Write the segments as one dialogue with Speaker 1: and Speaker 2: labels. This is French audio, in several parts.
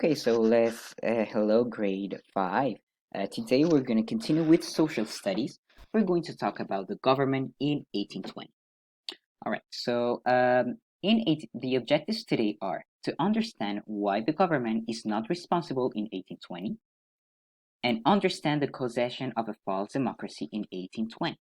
Speaker 1: Okay, so hello, grade 5. Today we're going to continue with social studies. We're going to talk about the government in 1820. All right, so the objectives today are to understand why the government is not responsible in 1820 and understand the causation of a false democracy in 1820.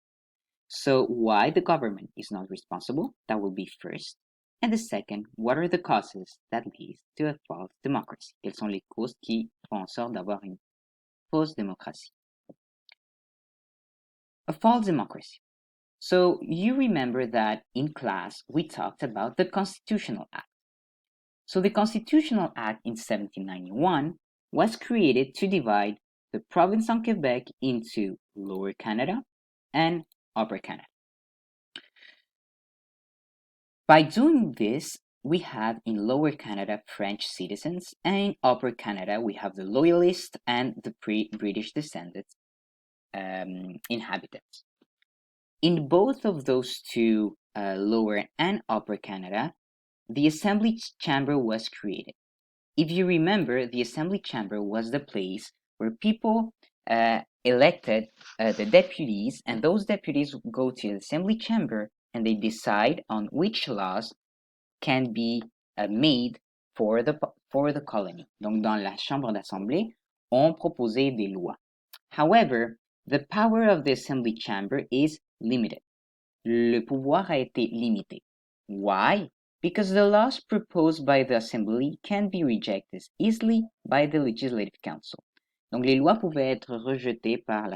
Speaker 1: So why the government is not responsible, that will be first. And the second, what are the causes that lead to a false democracy? Quelles sont les causes qui font en sorte d'avoir une fausse démocratie? A false democracy. So you remember that in class we talked about the Constitutional Act. So the Constitutional Act in 1791 was created to divide the province of Quebec into Lower Canada and Upper Canada. By doing this, we have in Lower Canada French citizens, and in Upper Canada we have the Loyalist and the pre-British descended inhabitants. In both of those two, Lower and Upper Canada, the Assembly Chamber was created. If you remember, the Assembly Chamber was the place where people elected the deputies, and those deputies go to the Assembly Chamber and they decide on which laws can be made for the colony. Donc, dans la Chambre d'Assemblée, on proposait des lois. However, the power of the Assembly Chamber is limited. Le pouvoir a été limité. Why? Because the laws proposed by the Assembly can be rejected easily by the Legislative Council. Donc, les lois pouvaient être rejetées par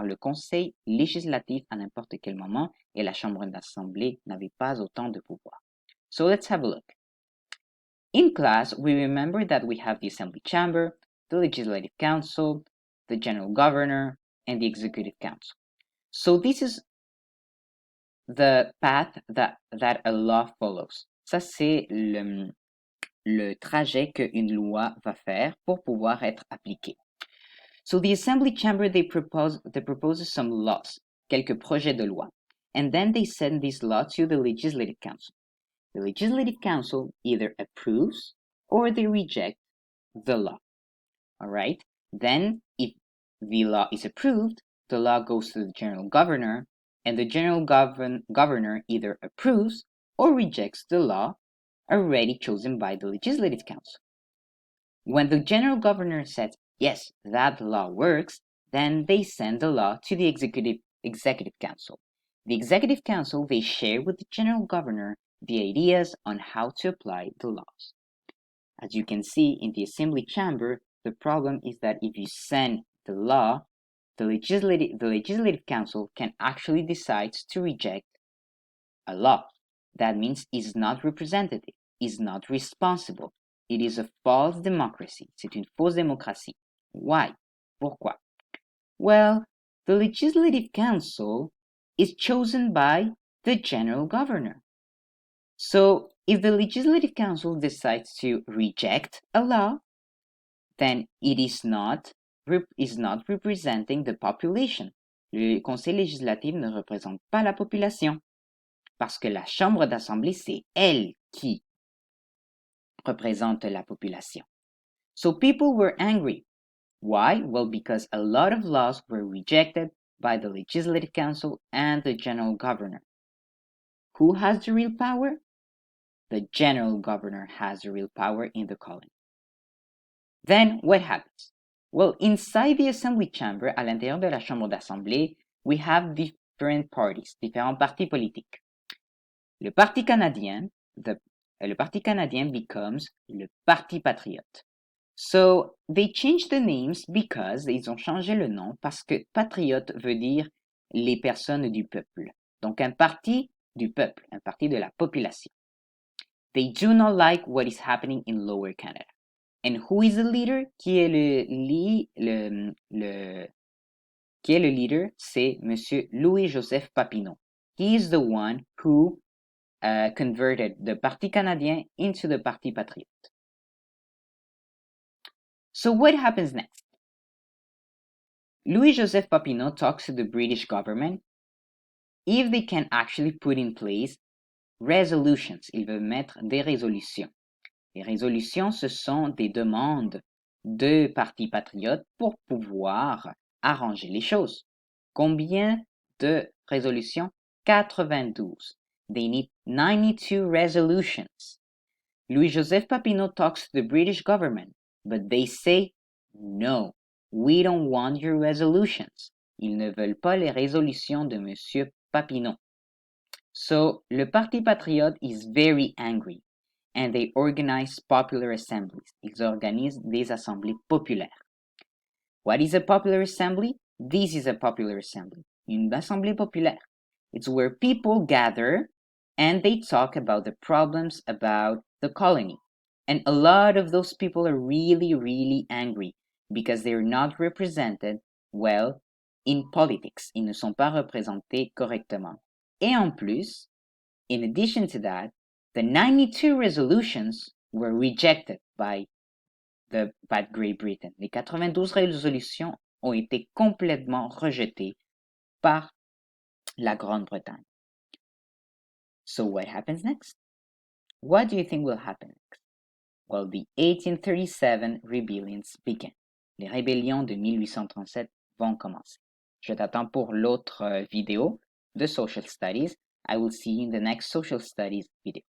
Speaker 1: le Conseil législatif à n'importe quel moment, et la Chambre d'Assemblée n'avait pas autant de pouvoir. So let's have a look. In class, we remember that we have the Assembly Chamber, the Legislative Council, the General Governor, and the Executive Council. So this is the path that a law follows. Ça, c'est le trajet qu'une loi va faire pour pouvoir être appliquée. So the Assembly Chamber, they propose some laws, quelques projets de loi, and then they send this law to the Legislative Council. The Legislative Council either approves or they reject the law. All right? Then, if the law is approved, the law goes to the General Governor, and the General Governor either approves or rejects the law already chosen by the Legislative Council. When the General Governor says, yes, that law works, then they send the law to the Executive Council. The Executive Council, they share with the General Governor the ideas on how to apply the laws. As you can see in the Assembly Chamber, the problem is that if you send the law, the Legislative Council can actually decide to reject a law. That means it's not representative, it's not responsible. It is a false democracy. C'est une fausse démocratie. Why? Pourquoi? Well, the Legislative Council is chosen by the General Governor. So, if the Legislative Council decides to reject a law, then it is not representing the population. Le Conseil législatif ne représente pas la population. Parce que la Chambre d'Assemblée, c'est elle qui représente la population. So people were angry. Why? Well, because a lot of laws were rejected by the Legislative Council and the General Governor. Who has the real power? The General Governor has the real power in the colony. Then what happens? Well, inside the Assembly Chamber, à l'intérieur de la Chambre d'Assemblée, we have different parties, différents partis politiques. Le Parti canadien becomes le Parti patriote. So, they changed the names because ils ont changé le nom parce que patriote veut dire les personnes du peuple. Donc, un parti du peuple, un parti de la population. They do not like what is happening in Lower Canada. And who is the leader? Qui est le leader? C'est Monsieur Louis-Joseph Papineau. He is the one who converted the Parti canadien into the Parti patriote. So what happens next? Louis-Joseph Papineau talks to the British government if they can actually put in place resolutions. Il veut mettre des résolutions. Les résolutions, ce sont des demandes de partis patriotes pour pouvoir arranger les choses. Combien de résolutions? 92. They need 92 resolutions. Louis-Joseph Papineau talks to the British government, but they say, no, we don't want your resolutions. Ils ne veulent pas les résolutions de Monsieur Papineau. So, le Parti patriote is very angry, and they organize popular assemblies. Ils organisent des assemblées populaires. What is a popular assembly? This is a popular assembly. Une assemblée populaire. It's where people gather and they talk about the problems about the colony. And a lot of those people are really, really angry because they're not represented well in politics. Ils ne sont pas représentés correctement. Et en plus, in addition to that, the 92 resolutions were rejected by Great Britain. Les 92 résolutions ont été complètement rejetées par la Grande-Bretagne. So what happens next? What do you think will happen next? Well, the 1837 rebellions begin. Les rébellions de 1837 vont commencer. Je t'attends pour l'autre vidéo de Social Studies. I will see you in the next Social Studies video.